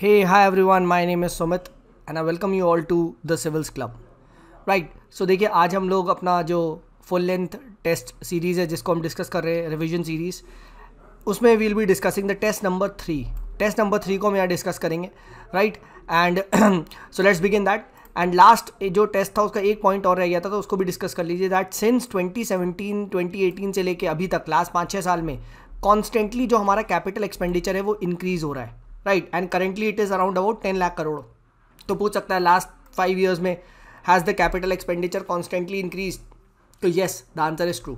Hey, hi everyone, my name is Sumit and I welcome you all to the Civils Club. Right so देखिए आज हम लोग अपना जो फुल लेंथ टेस्ट सीरीज़ है जिसको हम डिस्कस कर रहे हैं रिवीजन सीरीज़, उसमें we'll be discussing the test number 3. Test number 3 को हम यहाँ डिस्कस करेंगे, right. And so let's begin that. And last जो टेस्ट था उसका एक पॉइंट और रह गया था, तो उसको भी डिस्कस कर लीजिए. दैट सिंस 2017-2018 से लेके अभी तक लास्ट 5-6 साल में कॉन्स्टेंटली जो हमारा कैपिटल एक्सपेंडिचर है वो इंक्रीज़ हो रहा है, right. And currently it is around about 10 lakh crore. तो पूछ सकता है लास्ट 5 years में has the capital expenditure constantly increase? तो yes, the answer is true.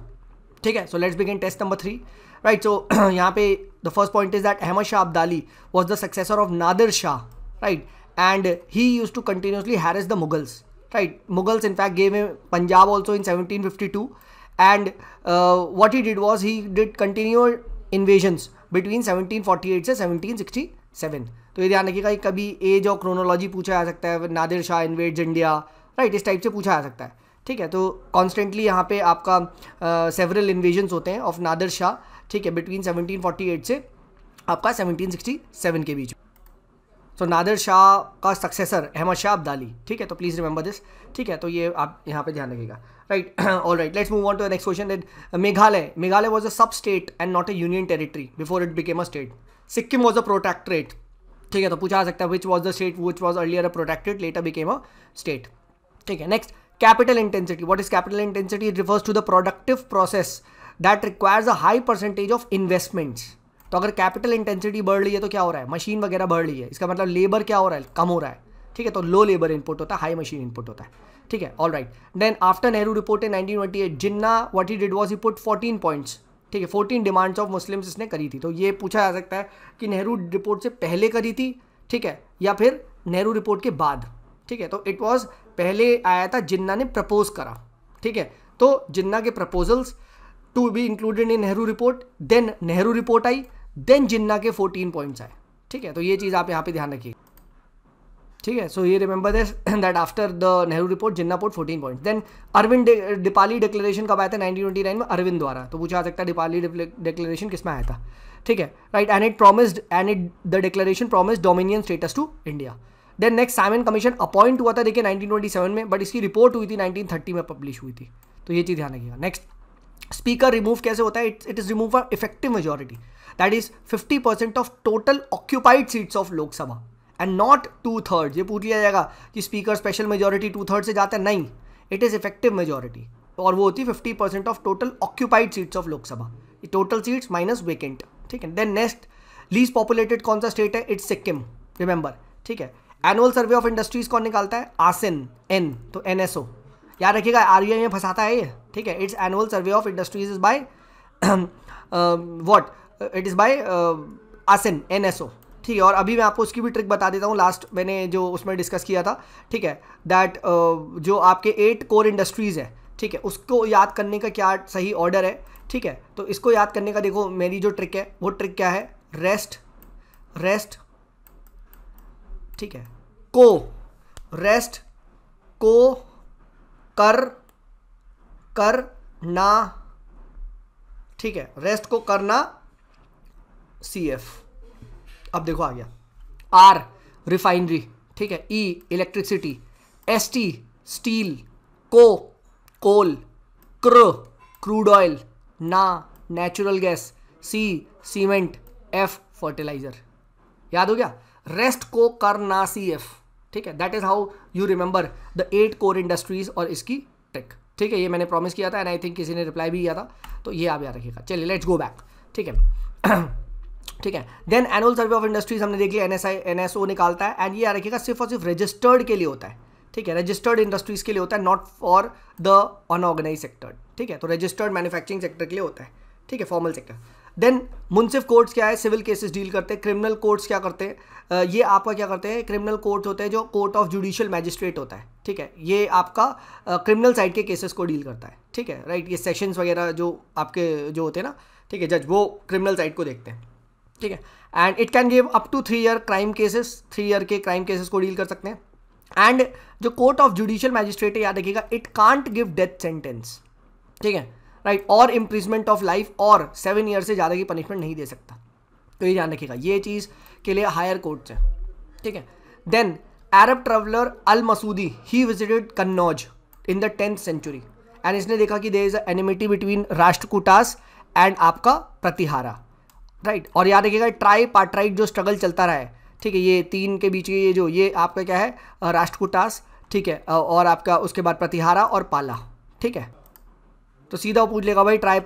ठीक है, so let's begin test number 3. Right, so यहाँ पे the first point is that Ahmad Shah Abdali was the successor of Nadir Shah, right. And he use to continuously harass the Mughals, right. Mughals in fact gave him Punjab also in 1752, and what he did was he did continued invasions between 1748 से 1767. तो ये ध्यान रखिएगा, कभी as और chronology पूछा जा सकता है, Nadir Shah invades India, right, इस टाइप से पूछा जा सकता है. ठीक है, तो कॉन्स्टेंटली यहाँ पे आपका सेवरल इन्वेजन्स होते हैं ऑफ नादिर शाह, ठीक है, बिटवीन 1748 से आपका 1767 के बीच. सो नादिर शाह का सक्सेसर अहमद शाह अब्दाली. ठीक है, तो प्लीज़ रिमेंबर दिस. ठीक है, तो ये आप यहाँ पे ध्यान रखिएगा, right. All right, let's move on to the next question. Meghalaya was a sub state and not a union territory before it became a state. Sikkim was a protectorate. ठीक है, तो पूछा जा सकता है which was the state which was earlier a protectorate later became a state. ठीक है, next, capital intensity. What is capital intensity? It refers to the productive process that requires a high percentage of investments. तो अगर capital intensity बढ़ रही है तो क्या हो रहा है? मशीन वगैरह बढ़ रही है, इसका मतलब लेबर क्या हो रहा है? कम हो रहा है. ठीक है, तो लो लेबर इनपुट होता है, हाई मशीन इनपुट होता है. ठीक है, all right. Then after Nehru report in 1928, Jinnah what he did was he put 14 points. ठीक है, 14 डिमांड्स ऑफ मुस्लिम्स इसने करी थी. तो ये पूछा जा सकता है कि नेहरू रिपोर्ट से पहले करी थी, ठीक है, या फिर नेहरू रिपोर्ट के बाद. ठीक है, तो इट वाज पहले आया था, जिन्ना ने प्रपोज करा. ठीक है, तो जिन्ना के proposals to be included in Nehru report, then Nehru report आई, देन जिन्ना के 14 पॉइंट्स आए. ठीक है, तो ये चीज़ आप यहाँ पे ध्यान रखिए. ठीक है, सो ये remember this that after the Nehru report Jinnah put 14 points. Then अरविंद डिपाली डिक्लेरेशन कब आया था? 1929 में अरविंद द्वारा. तो पूछा जा सकता है डिपाली डिक्लेरेशन किस में आया था. ठीक है, right. And the declaration promised dominion status to India. Then next, Simon commission appoint हुआ था देखिए 1927 में, बट इसकी रिपोर्ट हुई थी 1930 में पब्लिश हुई थी. तो ये चीज़ ध्यान रखिएगा. नेक्स्ट, स्पीकर रिमूव कैसे होता है? It is remove for effective majority, that is 50% of total occupied seats of Lok Sabha and not 2/3. ये पूछ लिया जाएगा कि स्पीकर स्पेशल मेजोरिटी 2/3 से जाता है? नहीं, इट इज इफेक्टिव मेजोरिटी, और वो होती है 50% of total occupied seats of Lok Sabha, total seats minus vacant. ठीक है, देन नेक्स्ट, लीस्ट पॉपुलेटेड कौन सा स्टेट है? It's Sikkim, remember. ठीक है, एनुअल सर्वे ऑफ इंडस्ट्रीज कौन निकालता है? आसिन, एन, तो NSO. याद रखिएगा, RBI में फंसाता है ये. ठीक है, it's annual survey of industries is by what? It is by Asin, NSO. ठीक है, और अभी मैं आपको उसकी भी ट्रिक बता देता हूँ, लास्ट मैंने जो उसमें डिस्कस किया था. ठीक है, दैट जो आपके 8 कोर इंडस्ट्रीज़ है, ठीक है, उसको याद करने का क्या सही ऑर्डर है. ठीक है, तो इसको याद करने का देखो, मेरी जो ट्रिक है वो ट्रिक क्या है? रेस्ट, ठीक है, रेस्ट को करना. ठीक है, रेस्ट को करना CF. अब देखो आ गया. R रिफाइनरी, ठीक है, E electricity, ST steel, coal, crude oil, natural gas, C cement, F fertiliser. याद हो गया? रेस्ट को करना CF. ठीक है, that is how you remember the 8 core industries और इसकी ट्रिक. ठीक है, ये मैंने प्रॉमिस किया था एंड आई थिंक किसी ने रिप्लाई भी किया था, तो ये आप याद रखिएगा. चलिए लेट्स गो बैक. ठीक है. ठीक है, then annual survey of industries हमने देख लिया, NSO निकालता है, एंड ये याद रखिएगा सिर्फ और सिर्फ रजिस्टर्ड के लिए होता है. ठीक है, रजिस्टर्ड इंडस्ट्रीज के लिए होता है, not for the unorganised sector. ठीक है, तो रजिस्टर्ड मैन्युफैक्चरिंग सेक्टर के लिए होता है. ठीक है, फॉर्मल सेक्टर. देन मुंसिफ कोर्ट्स क्या है? सिविल केसेस डील करते हैं. क्रिमिनल कोर्ट्स क्या करते हैं? ये आपका क्या करते हैं? क्रिमिनल कोर्ट्स होते हैं जो कोर्ट ऑफ जुडिशियल मैजिस्ट्रेट होता है. ठीक है, ये आपका क्रिमिनल साइड के केसेस को डील करता है. ठीक है, राइट. ये सेशंस वगैरह जो आपके जो होते हैं ना, ठीक है, जज, वो क्रिमिनल साइड को देखते हैं. ठीक है, and it can give up to 3 year crime cases, 3 year के क्राइम केसेस को डील कर सकते हैं. एंड जो कोर्ट ऑफ जुडिशियल मैजिस्ट्रेट है, याद रखिएगा, it can't give death sentence. ठीक है, राइट, और इम्प्रिजमेंट ऑफ लाइफ और 7 years से ज़्यादा की पनिशमेंट नहीं दे सकता. तो ये ध्यान रखिएगा, ये चीज़ के लिए हायर कोर्ट्स हैं. ठीक है। Then Arab traveller Al Masudi he visited Kannauj in the 10th century and इसने देखा कि there is enmity between Rashtrakutas and आपका प्रतिहारा, राइट। और याद रखिएगा ट्राई पार्टराइट जो स्ट्रगल चलता रहा है, ठीक है, ये तीन के बीच के ये आपका क्या है, राष्ट्रकूटास, ठीक है, और आपका उसके बाद प्रतिहारा और पाला, ठीक है। तो सीधा वो पूछ लेगा भाई ट्राई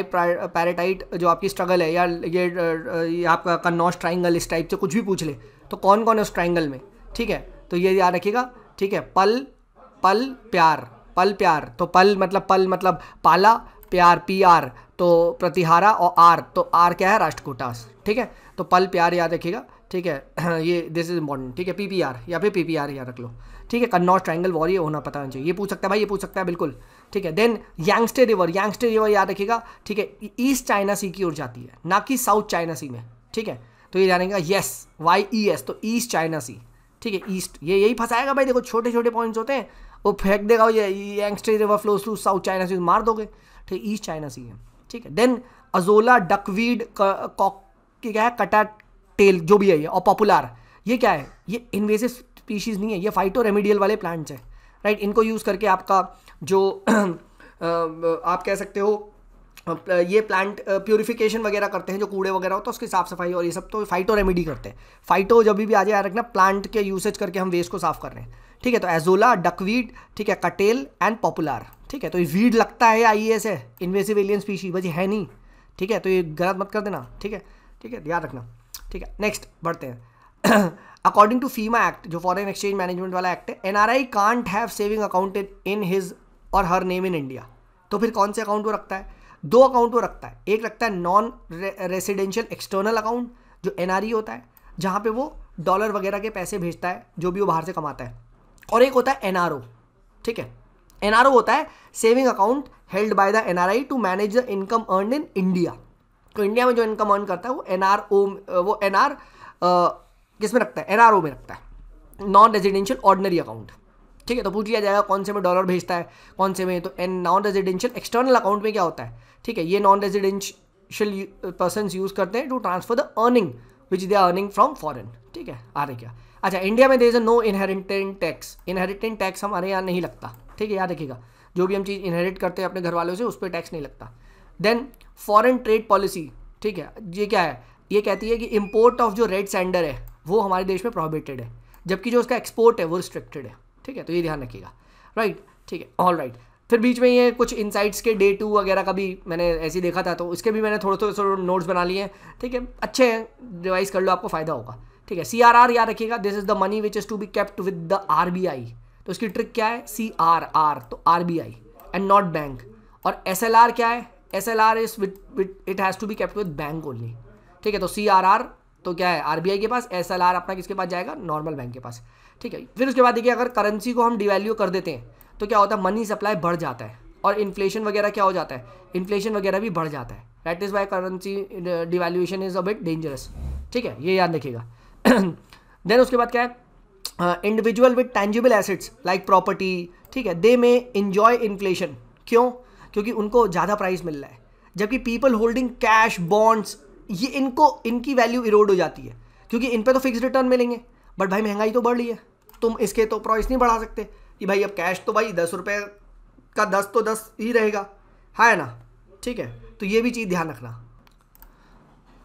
पैराटाइट जो आपकी स्ट्रगल है, या ये आपका कन्नौज ट्राइंगल, इस टाइप से कुछ भी पूछ ले तो कौन कौन है उस ट्राइंगल में, ठीक है। तो ये याद रखिएगा, ठीक है। पल प्यार, तो पल मतलब पाला, प्यार PR, तो प्रतिहारा, और आर, तो आर क्या है, राष्ट्रकूटास, ठीक है। तो पल प्यार याद रखिएगा, ठीक है। ये दिस इज इंपॉर्टेंट, ठीक है। PPR या फिर PPR याद रख लो, ठीक है। कन्नौज ट्राइंगल वॉर ये होना पता होना चाहिए, ये पूछ सकता है भाई, ये पूछ सकता है बिल्कुल, ठीक है। देन यांगस्टे रिवर याद रखिएगा, ठीक है, ईस्ट चाइना सी की ओर जाती है, ना कि साउथ चाइना सी में, ठीक है। तो ये जानेगा यस YES, तो ईस्ट चाइना सी, ठीक है, ईस्ट, ये यही फंसाएगा भाई, देखो छोटे छोटे पॉइंट्स होते हैं, वो फेंक देगा, ये Yangtze river flows through South China Sea, मार दोगे, ठीक है, ईस्ट चाइना सी है, ठीक है। देन अजोला डकवीड क्या है, कटा टेल जो भी है ये, और पॉपुलर, ये क्या है, ये इन्वेसिव स्पीशीज नहीं है, ये फाइटो रेमिडियल वाले प्लांट्स हैं, राइट। इनको यूज़ करके आपका जो आप कह सकते हो ये प्लांट प्यूरिफिकेशन वगैरह करते हैं, जो कूड़े वगैरह होता है उसकी साफ सफाई और ये सब, तो फाइटो रेमिडी करते हैं। फाइटो जब भी आ जाए रखना, प्लांट के यूसेज करके हम वेस्ट को साफ कर रहे हैं, ठीक है। तो एजोला, डकवीड, ठीक है, कटेल एंड पॉपुलर, ठीक है। तो ये वीड लगता है, IES है, इन्वेसिव एलियन स्पीशी, बस है नहीं, ठीक है। तो ये गलत मत कर देना, ठीक है, ठीक है, ध्यान रखना, ठीक है। नेक्स्ट बढ़ते हैं। अकॉर्डिंग टू फीमा एक्ट, जो फॉरेन एक्सचेंज मैनेजमेंट वाला एक्ट है, NRI can't have saving account in his और हर नेम इन इंडिया। तो फिर कौन से अकाउंट वो रखता है, 2 अकाउंट वो रखता है। एक रखता है नॉन रेसिडेंशियल एक्सटर्नल अकाउंट, जो NRE होता है, जहाँ पे वो डॉलर वगैरह के पैसे भेजता है जो भी वो बाहर से कमाता है, और एक होता है NRO, ठीक है। NRO होता है saving account held by the NRI to manage the income earn in India. तो इंडिया में जो इनकम अर्न करता है वो NR किस में रखता है, NRO में रखता है, नॉन रेजिडेंशियल ऑर्डिनरी अकाउंट, ठीक है। तो पूछ लिया जाएगा कौन से में डॉलर भेजता है, कौन से में, तो नॉन रेजिडेंशियल एक्सटर्नल अकाउंट में क्या होता है, ठीक है। ये नॉन रेजिडेंशियल पर्सन यूज़ करते हैं to transfer the earning which they are earning from foreign, ठीक है। आ रहे क्या, अच्छा, इंडिया में there is a no inheritance tax, inheritance tax हमारे यहाँ नहीं लगता, ठीक है, याद रखिएगा। जो भी हम चीज़ इनहेरिट करते हैं अपने घर वालों से, उस पर टैक्स नहीं लगता। देन फॉरेन ट्रेड पॉलिसी, ठीक है, ये क्या है, ये कहती है कि इम्पोर्ट ऑफ जो रेड सैंडर है वो हमारे देश में प्रोहिबिटेड है, जबकि जो उसका एक्सपोर्ट है वो रिस्ट्रिक्टेड है, ठीक है। तो ये ध्यान रखिएगा, राइट, ठीक है, ऑल राइट। फिर बीच में ये कुछ इनसाइट्स के Day 2 वगैरह का भी मैंने ऐसे ही देखा था, तो इसके भी मैंने थोड़े नोट्स बना लिए हैं, ठीक है, अच्छे हैं, रिवाइज कर लो, आपको फायदा होगा, ठीक है। CRR याद रखिएगा, this is the money which is to be kept with the RBI। तो इसकी ट्रिक क्या है, CRR, तो RBI एंड नॉट बैंक। और SLR क्या है, SLR is it has to be kept with bank only, ठीक है। तो CRR तो क्या है, RBI के पास, SLR अपना किसके पास जाएगा, नॉर्मल बैंक के पास, ठीक है। फिर उसके बाद देखिए, अगर करेंसी को हम डिवैल्यू कर देते हैं तो क्या होता है, मनी सप्लाई बढ़ जाता है, और इन्फ्लेशन वगैरह क्या हो जाता है, इन्फ्लेशन वगैरह भी बढ़ जाता है। That is why currency devaluation is a bit dangerous, ठीक है, ये याद रखिएगा। देन उसके बाद क्या है, individual with tangible assets like property, ठीक है, दे मे इंजॉय इन्फ्लेशन। क्यों, क्योंकि उनको ज़्यादा प्राइस मिल रहा है, जबकि पीपल होल्डिंग कैश, बॉन्ड्स, ये इनकी वैल्यू इरोड हो जाती है, क्योंकि इन पे तो फिक्स रिटर्न मिलेंगे, बट भाई महंगाई तो बढ़ रही है, तुम इसके तो प्राइस नहीं बढ़ा सकते कि भाई अब कैश तो भाई 10 रुपये का 10 तो 10 ही रहेगा, है ना, ठीक है। तो ये भी चीज़ ध्यान रखना,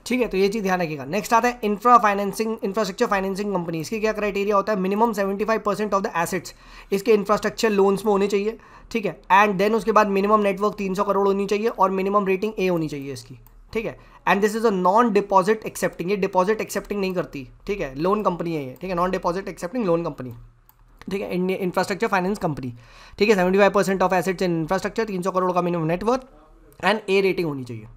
ठीक है, तो ये चीज़ ध्यान रखिएगा। नेक्स्ट आता है इंफ्रास्ट्रक्चर फाइनेंसिंग कंपनी। इसकी क्या क्राइटेरिया होता है, मिनिमम 75% ऑफ द एसेट्स इसके इंफ्रास्ट्रक्चर लोन्स में होने चाहिए, ठीक है। एंड देन उसके बाद मिनिमम नेटवर्क 300 करोड़ होनी चाहिए, और मिनिमम रेटिंग A होनी चाहिए इसकी, ठीक है। And this is a non deposit accepting, ये डिपॉजिट एक्सेप्टिंग नहीं करती, ठीक है, लोन कंपनी है ये, ठीक है, non deposit accepting loan company, ठीक है, इंफ्रास्ट्रक्चर फाइनेंस कंपनी, ठीक है। 75% of assets in infrastructure, 300 crore का minimum net worth, and A rating होनी चाहिए।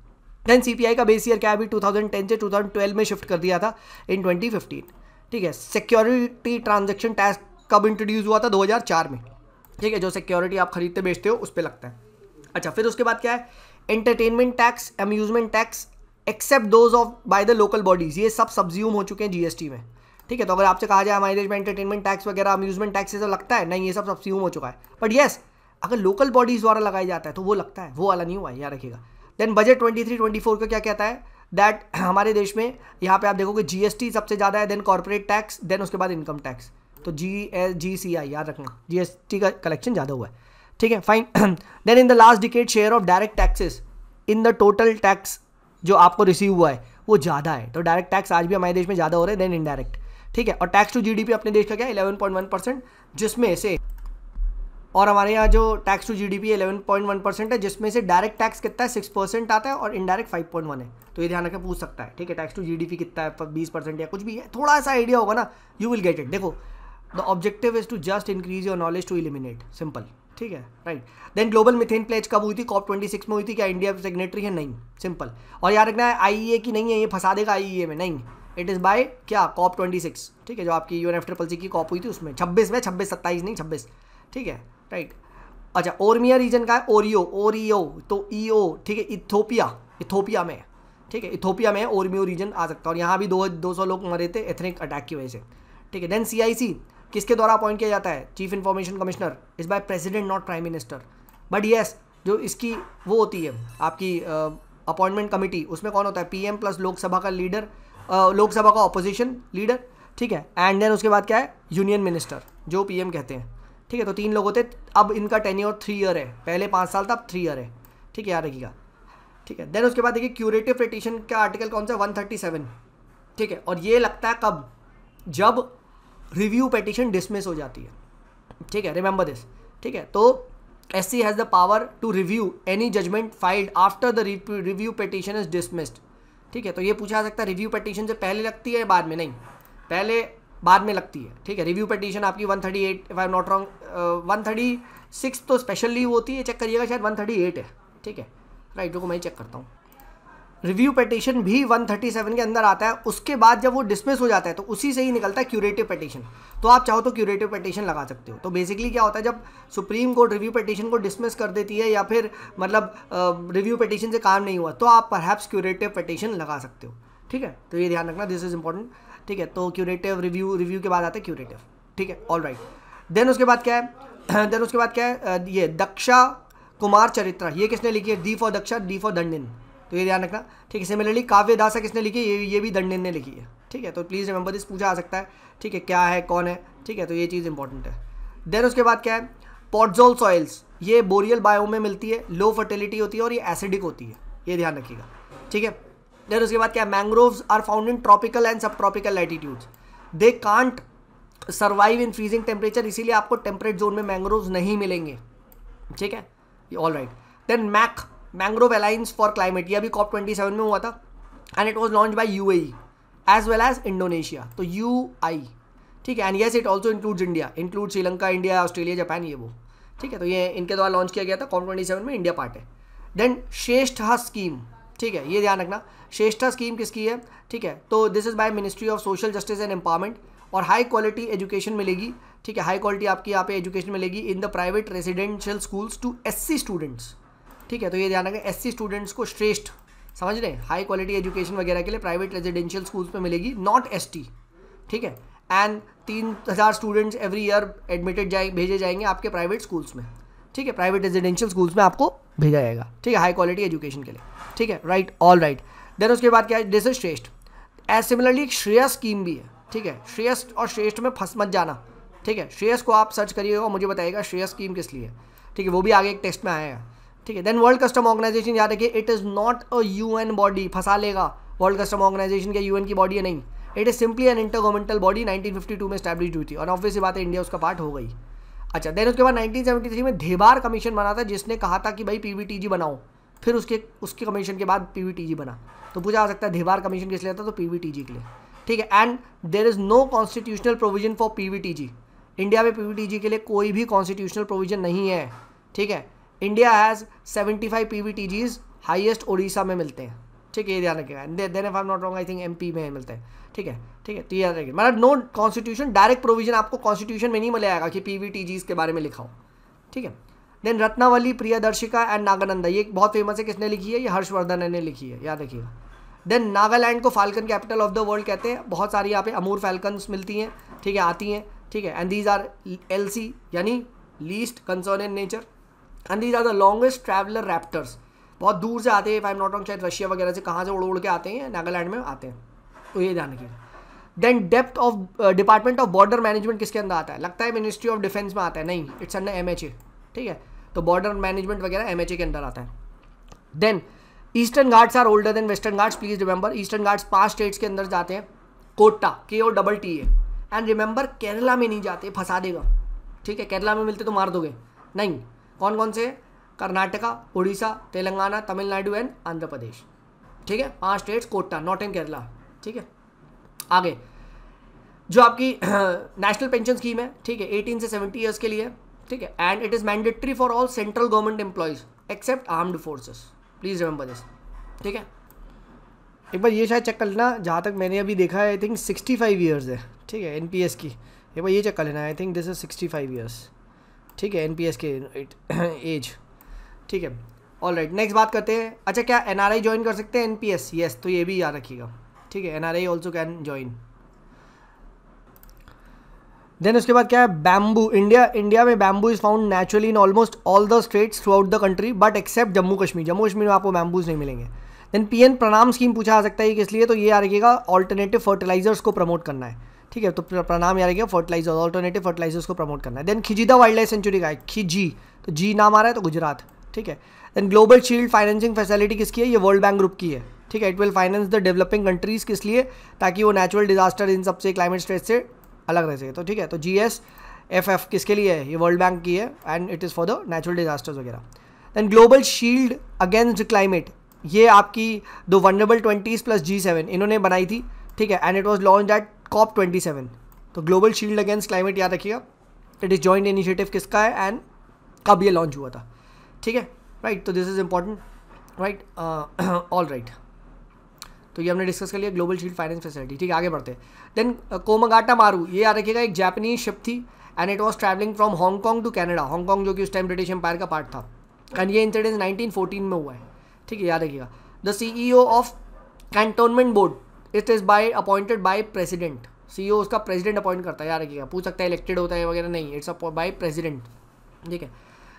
देन CPI का बेस ईयर क्या है, 2010 से 2012 में शिफ्ट कर दिया था इन 2015, ठीक है। सिक्योरिटी ट्रांजेक्शन टैक्स कब इंट्रोड्यूस हुआ था, 2004 में, ठीक है, जो सिक्योरिटी आप खरीदते बेचते हो उस पर लगता है। अच्छा, फिर उसके बाद क्या है, entertainment tax, amusement tax, except those of by the local bodies, ये सब सब्ज्यूम हो चुके हैं GST में, ठीक है। तो अगर आपसे कहा जाए हमारे देश में एंटरटेनमेंट टैक्स वगैरह, अम्यूजमेंट टैक्स ये सब लगता है, नहीं, ये सब सब्ज्यूम हो चुका है, बट येस अगर लोकल बॉडीज़ द्वारा लगाया जाता है तो वो लगता है, वो वाला नहीं हुआ है, याद रखिएगा। देन बजट 23-24 का क्या कहता है, दैट हमारे देश में यहाँ पे आप देखोगे जीएसटी सबसे ज़्यादा है, देन कॉर्पोरेट टैक्स, देन उसके बाद इनकम टैक्स। तो GCI याद रखना, जीएसटी का कलेक्शन ज़्यादा हुआ है, ठीक है, fine. Then in the last decade share of direct taxes in the total tax जो आपको रिसीव हुआ है वो ज़्यादा है। तो डायरेक्ट टैक्स आज भी हमारे देश में ज़्यादा हो रहे हैं देन इनडायरेक्ट, ठीक है। और टैक्स टू जीडीपी अपने देश का क्या है 11.1%, जिसमें से, और हमारे यहाँ जो टैक्स टू जीडीपी 11.1% है, जिसमें से डायरेक्ट टैक्स कितना है 6% आता है और इनडायरेक्ट 5.1 है। तो ये ध्यान रखकर पूछ सकता है, ठीक है, टैक्स टू जीडीपी कितना है 20% या कुछ भी है, थोड़ा सा आइडिया होगा ना, यू विल गेट इट। देखो the objective is to just increase your knowledge to eliminate, simple, ठीक है, right. Then global methane pledge कब हुई थी? COP26 में हुई थी। क्या इंडिया सिग्नेटरी है? नहीं, सिंपल। और याद रखना है IEA की नहीं है, ये फंसा देगा IEA में, नहीं, इट इज़ बाय क्या COP26, ठीक है, जो आपकी UNFCCC की कॉप हुई थी उसमें 26 में, 27 नहीं 26, ठीक है, राइट। अच्छा, ओरमिया रीजन का है, ओरियो तो EO, ठीक है, इथोपिया में, ठीक है, इथोपिया में ओरमियो रीजन आ सकता है। और यहाँ भी 200 लोग मरे थे एथनिक अटैक की वजह से, ठीक है। देन CIC किसके द्वारा अपॉइंट किया जाता है? Chief information commissioner is by president, not prime minister. But yes, जो इसकी वो होती है आपकी अपॉइंटमेंट कमिटी, उसमें कौन होता है? PM प्लस लोकसभा का लीडर, लोकसभा का ऑपोजिशन लीडर, ठीक है। एंड देन उसके बाद क्या है? यूनियन मिनिस्टर, जो PM कहते हैं, ठीक है। तो 3 लोग होते। अब इनका टेन्योर 3 ईयर है, पहले 5 साल था, अब 3 ईयर है, ठीक है, याद रखिएगा, ठीक है। देन उसके बाद देखिए क्यूरेटिव पिटीशन का आर्टिकल कौन सा? 137, ठीक है। और ये लगता है कब? जब रिव्यू पिटीशन डिसमिस हो जाती है, ठीक है, रिमेंबर दिस, ठीक है। तो SC has the power to review any judgment filed after the review petition is dismissed, ठीक है। तो ये पूछा जा सकता है रिव्यू पिटीशन से पहले लगती है बाद में? नहीं, पहले बाद में लगती है, ठीक है। रिव्यू पिटीशन आपकी 138, if I am not wrong, 136 तो स्पेशल लीव होती है, चेक करिएगा, शायद 138 है, ठीक है, राइट, रुको मैं चेक करता हूँ। रिव्यू पिटीशन भी 137 के अंदर आता है। उसके बाद जब वो डिसमिस हो जाता है तो उसी से ही निकलता है क्यूरेटिव पिटीशन। तो आप चाहो तो क्यूरेटिव पिटीशन लगा सकते हो। तो बेसिकली क्या होता है, जब सुप्रीम कोर्ट रिव्यू पिटीशन को डिसमिस कर देती है या फिर मतलब रिव्यू पिटीशन से काम नहीं हुआ, तो आप परहैप्स क्यूरेटिव पिटीशन लगा सकते हो, ठीक है। तो ये ध्यान रखना, दिस इज इंपॉर्टेंट, ठीक है। तो क्यूरेटिव रिव्यू के बाद आता है क्यूरेटिव, ठीक है, ऑल राइट। देन उसके बाद क्या है? देन उसके बाद क्या है? ये दक्षा कुमार चरित्रा, ये किसने लिखी है? D for Daksha, D for Dandin, तो ये ध्यान रखना, ठीक है। सिमिलरली काव्य दासा किसने लिखी है? ये भी दंडिन ने लिखी है, ठीक है। तो प्लीज़ रिमेंबर दिस, पूछा आ सकता है, ठीक है, क्या है, कौन है, ठीक है। तो ये चीज़ इंपॉर्टेंट है। देन उसके बाद क्या है? पॉटजोल सॉइल्स, ये बोरियल बायो में मिलती है, लो फर्टिलिटी होती है और ये एसिडिक होती है, ये ध्यान रखिएगा, ठीक है। देन उसके बाद क्या है? Mangroves are found in tropical and sub tropical latitudes, they can't survive in freezing temperature, इसीलिए आपको टेम्परेट जोन में मैंग्रोव्स नहीं मिलेंगे, ठीक है, all right. Then mangrove alliance for climate, ये अभी COP27 में हुआ था and it was launch by UAE as well as Indonesia, तो UI, ठीक है। And yes it also includes India, include Sri Lanka, India, Australia, Japan, ये वो, ठीक है। तो ये इनके द्वारा लॉन्च किया गया था, COP27 में इंडिया पार्ट है। देन श्रेष्ठा स्कीम, ठीक है, ये ध्यान रखना, श्रेष्ठा स्कीम किसकी है, ठीक है। तो this is by ministry of social justice and empowerment, और हाई क्वालिटी एजुकेशन मिलेगी, ठीक है, हाई क्वालिटी आपकी यहाँ पे एजुकेशन मिलेगी in the private residential schools to SC students, ठीक है। तो ये ध्यान रखें, SC स्टूडेंट्स को श्रेष्ठ, समझ रहे हैं, हाई क्वालिटी एजुकेशन वगैरह के लिए प्राइवेट रेजिडेंशियल स्कूल्स में मिलेगी, नॉट ST, ठीक है। And 3000 students every year admitted भेजे जाएंगे आपके प्राइवेट स्कूल्स में, ठीक है, प्राइवेट रेजिडेंशियल स्कूल्स में आपको भेजा जाएगा, ठीक है, हाई क्वालिटी एजुकेशन के लिए, ठीक है, राइट, ऑल राइट। देन उसके बाद क्या है? दिस इज श्रेष्ठ। एज सिमिलरली एक श्रेयस स्कीम भी है, ठीक है। श्रेयस और श्रेष्ठ में फंस मत जाना, ठीक है। श्रेयस को आप सर्च करिएगा और मुझे बताइएगा श्रेयस स्कीम किस लिए, ठीक है, वो भी आगे एक टेस्ट में आएगा, ठीक है। देन वर्ल्ड कस्टम ऑर्गेनाइजेशन, याद रखिए, it is not a UN body, फंसा लेगा, वर्ल्ड कस्टम ऑर्गेनाइजेशन के UN की बॉडी है नहीं, it is simply an intergovernmental body, 1952 में स्टैब्लिश हुई थी, और ऑब्वियस बात है इंडिया उसका पार्ट हो गई। अच्छा, देन उसके बाद 1973 में धेबार कमीशन बना था, जिसने कहा था कि भाई PVTG बनाओ, फिर उसके कमीशन के बाद PVTG बना। तो पूछा जा सकता है धेबार कमीशन किस लिए था? तो PVTG के लिए, ठीक है। And there is no constitutional provision for PVTG, India में PVTG के लिए कोई भी कॉन्स्टिट्यूशनल प्रोविजन नहीं है, ठीक है। India has 75 PVTGs, highest Orissa में मिलते हैं, ठीक है, ये ध्यान रखिएगा। Then if I am not wrong, I think MP में मिलते हैं, ठीक है, ठीक है। तो याद रखिए, मतलब नो कॉन्स्टिट्यूशन, डायरेक्ट प्रोविजन आपको कॉन्स्टिट्यूशन में नहीं मिलेगा कि PVTGs के बारे में लिखा हो, ठीक है। देन रत्नावली, प्रियदर्शिका एंड नागानंदा, ये बहुत फेमस है, किसने लिखी है? ये हर्षवर्धन ने लिखी है, याद रखिएगा। देन नागालैंड को falcon capital of the world कहते हैं, बहुत सारी यहाँ पे अमूर फैल्कन्स मिलती हैं, ठीक है, आती हैं, ठीक है। एंड दीज आर LC यानी least concern in nature, and these are the longest traveller raptors, बहुत दूर से आते हैं, if I am not wrong शायद रशिया वगैरह से कहाँ से उड़ के आते हैं, नागालैंड में आते हैं, तो ये ध्यान रखिएगा। Then depth of department of border management किसके अंदर आता है? लगता है मिनिस्ट्री ऑफ डिफेंस में आता है, नहीं, इट्स अंडर MHA, ठीक है, तो बॉर्डर मैनेजमेंट वगैरह MHA के अंदर आता है। Then eastern ghats are older than western ghats, please remember eastern ghats 5 states के अंदर जाते हैं, कोटा KOTTA, एंड रिमेंबर केरला में नहीं जाते, फंसा देगा, ठीक है, केरला में मिलते तो मार दोगे, नहीं, कौन कौन से? कर्नाटका, उड़ीसा, तेलंगाना, तमिलनाडु एंड आंध्र प्रदेश, ठीक है, 5 स्टेट्स, कोटा, नॉट इन केरला, ठीक है। आगे जो आपकी नेशनल पेंशन स्कीम है, ठीक है, 18 से 70 ईयर्स के लिए, ठीक है, and it is mandatory for all central government employees except armed forces, please remember this, ठीक है। एक बार ये शायद चेक कर लेना, जहाँ तक मैंने अभी देखा है आई थिंक 65 ईयर्स है, ठीक है, NPS की, एक बार ये चेक कर लेना, I think this is 65 years, ठीक है, NPS के एज, ठीक है। ऑल राइट, नेक्स्ट बात करते हैं। अच्छा, क्या NRI ज्वाइन कर सकते हैं NPS? यस, तो ये भी याद रखिएगा, ठीक है, NRI also can join. Then उसके बाद क्या है? बैम्बू, इंडिया में bamboo is found naturally in almost all the states throughout the country but except Jammu Kashmir में आपको बैम्बूज नहीं मिलेंगे। देन PN प्रणाम स्कीम पूछा जा सकता है, किस लिए? तो ये याद रखिएगा, ऑल्टरनेटिव फर्टिलाइजर्स को प्रमोट करना है, ठीक है, तो प्रणाम याद रखिएगा, फर्टिलाइजर, ऑल्टरनेटिव फर्टिलाइजर्स को प्रमोट करना है। देन खिजीदा वाइल्ड लाइफ सेंचुरी का है, खिजी, तो जी नाम आ रहा है तो गुजरात, ठीक है। Then global shield financing facility किसकी है? ये वर्ल्ड बैंक ग्रुप की है, ठीक है, it will finance the developing countries, किस लिए? ताकि वो नेचुरल डिजास्टर इन सबसे क्लाइमेट स्ट्रेस से अलग रह सके, तो ठीक है, तो GSFF किसके लिए है? ये वर्ल्ड बैंक की है, and it is for the natural disasters वगैरह। Then global shield against climate, ये आपकी द वनरेबल 20s + G7 इन्होंने बनाई थी, ठीक है, and it was launch eight COP27, तो ग्लोबल शील्ड अगेंस्ट क्लाइमेट याद रखिएगा, इट इज़ जॉइंट इनिशिएटिव किसका है एंड कब ये लॉन्च हुआ था, ठीक है, राइट, तो this is important, right, all right, तो ये हमने डिस्कस कर लिया ग्लोबल शील्ड फाइनेंस फैसिलिटी, ठीक है, आगे बढ़ते हैं। देन कोमागाटा मारू, ये याद रखिएगा, एक जापानीज शिप थी and it was travelling from Hong Kong to Canada, Hong Kong जो कि उस टाइम ब्रिटिश एम्पायर का पार्ट था, एंड ये इंसिडेंट 1914 में हुआ है, ठीक है, याद रखिएगा। The CEO of cantonment board, it is appointed by president, CEO उसका प्रेसिडेंट अपॉइंट करता है, याद रखिएगा, पूछ सकता है इलेक्टेड होता है वगैरह, नहीं, इट्स बाय प्रेसिडेंट, ठीक है।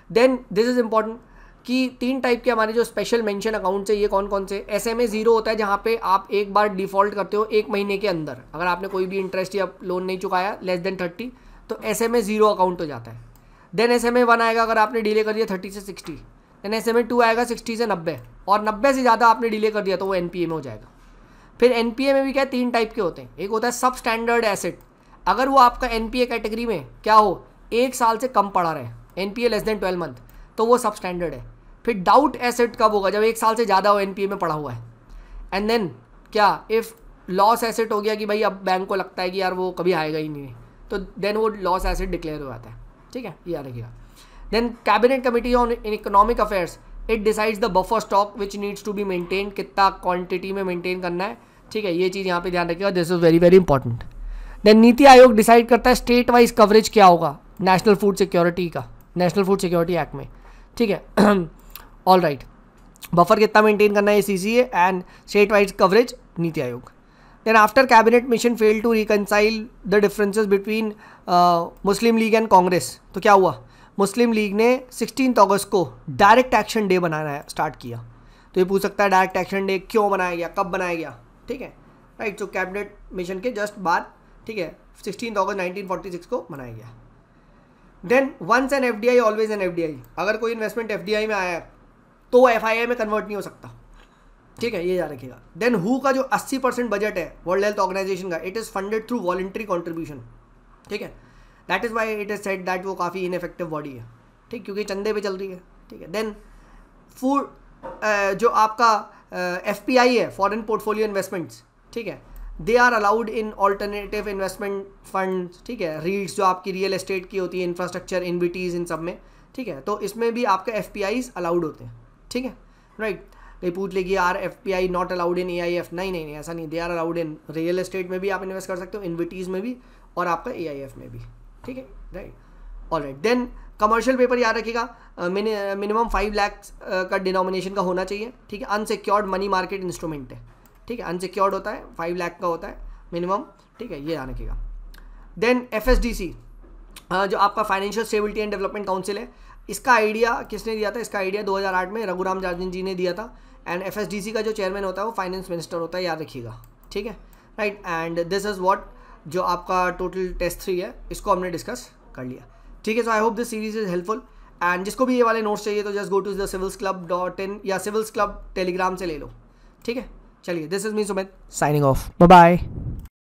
देन दिस इज इंपॉर्टेंट कि 3 टाइप के हमारे जो स्पेशल मेंशन अकाउंट्स है, ये कौन कौन से? SMA 0 होता है, जहाँ पे आप एक बार डिफॉल्ट करते हो 1 महीने के अंदर, अगर आपने कोई भी इंटरेस्ट या लोन नहीं चुकाया लेस देन 30, तो SMA 0 अकाउंट हो जाता है। देन SMA 1 आएगा अगर आपने डिले कर दिया 30 से 60, देन SMA 2 आएगा 60 से 90, और 90 से ज़्यादा आपने डिले कर दिया तो वो NPA में हो जाएगा। फिर NPA में भी क्या 3 टाइप के होते हैं, एक होता है सब स्टैंडर्ड एसेट, अगर वो आपका NPA कैटेगरी में क्या हो, 1 साल से कम पड़ा रहे, NPA लेस देन 12 मंथ, तो वो सब स्टैंडर्ड है। फिर डाउट एसेट कब होगा? जब 1 साल से ज़्यादा हो NPA में पड़ा हुआ है। एंड देन क्या, इफ़ लॉस एसेट हो गया कि भाई अब बैंक को लगता है कि यार वो कभी आएगा ही नहीं, तो देन वो लॉस एसेट डिक्लेयर हो जाता है, ठीक है, ये याद रखिएगा। Then cabinet committee on economic affairs, it decides the buffer stock which needs to be maintain, कितना क्वांटिटी में मेंटेन करना है, ठीक है, ये चीज़ यहाँ पे ध्यान रखिएगा, this is very very important. Then NITI Aayog decide करता है स्टेट वाइज कवरेज क्या होगा नेशनल फूड सिक्योरिटी का, नेशनल फूड सिक्योरिटी एक्ट में, ठीक है, ऑल राइट, बफर कितना मेंटेन करना है CCA and state wise coverage NITI Aayog. Then after cabinet mission fail to reconcile the differences between Muslim League and Congress, तो क्या हुआ? मुस्लिम लीग ने 16 अगस्त को डायरेक्ट एक्शन डे बनाना स्टार्ट किया, तो ये पूछ सकता है डायरेक्ट एक्शन डे क्यों बनाया गया, कब बनाया गया, ठीक है, राइट, तो कैबिनेट मिशन के जस्ट बाद, ठीक है, 16 अगस्त 1946 को बनाया गया। Then once an FDI always an FDI, अगर कोई इन्वेस्टमेंट FDI में आया है तो वो FII में कन्वर्ट नहीं हो सकता, ठीक है, ये याद रखिएगा। देन WHO का जो 80% बजट है वर्ल्ड हेल्थ ऑर्गेनाइजेशन का, it is funded through voluntary contribution, ठीक है, that is why it is said that वो काफ़ी इनफेक्टिव बॉडी है, ठीक, क्योंकि चंदे पे चल रही है, ठीक है। देन फूड जो आपका FPI है, फॉरेन पोर्टफोलियो इन्वेस्टमेंट्स, ठीक है, they are allowed in alternative investment fund, ठीक है, रीट्स जो आपकी रियल एस्टेट की होती है, इंफ्रास्ट्रक्चर, इनविटीज़, इन सब में, ठीक है, तो इसमें भी आपके FPIs अलाउड होते हैं, ठीक है, राइट। कहीं पूछ लेगी यार FPI not allowed in AIF, नहीं, ऐसा नहीं, they are allowed in real estate में भी आप इन्वेस्ट कर सकते हो, इनविटीज़ में भी, और आपका AIF में भी, ठीक है, right, all right. Then commercial paper याद रखिएगा, मिनिमम 5 लाख का डिनोमिनेशन का होना चाहिए, ठीक है, अनसिक्योर्ड मनी मार्केट इंस्ट्रूमेंट है, ठीक है, अनसिक्योर्ड होता है, 5 लाख का होता है मिनिमम, ठीक है, ये याद रखिएगा। देन FSDC जो आपका financial stability and development council है, इसका आइडिया किसने दिया था? इसका आइडिया 2008 में रघुराम राजन जी ने दिया था। एंड एफएसडीसी का जो चेयरमैन होता है वो फाइनेंस मिनिस्टर होता है, याद रखिएगा, ठीक है, right. And this is what जो आपका टोटल टेस्ट 3 है, इसको हमने डिस्कस कर लिया, ठीक है। So I hope this series is helpful. And जिसको भी ये वाले नोट्स चाहिए तो just go to the civilsclub.in या सिविल्स क्लब टेलीग्राम से ले लो, ठीक है। चलिए, this is me Sumit signing off, bye bye.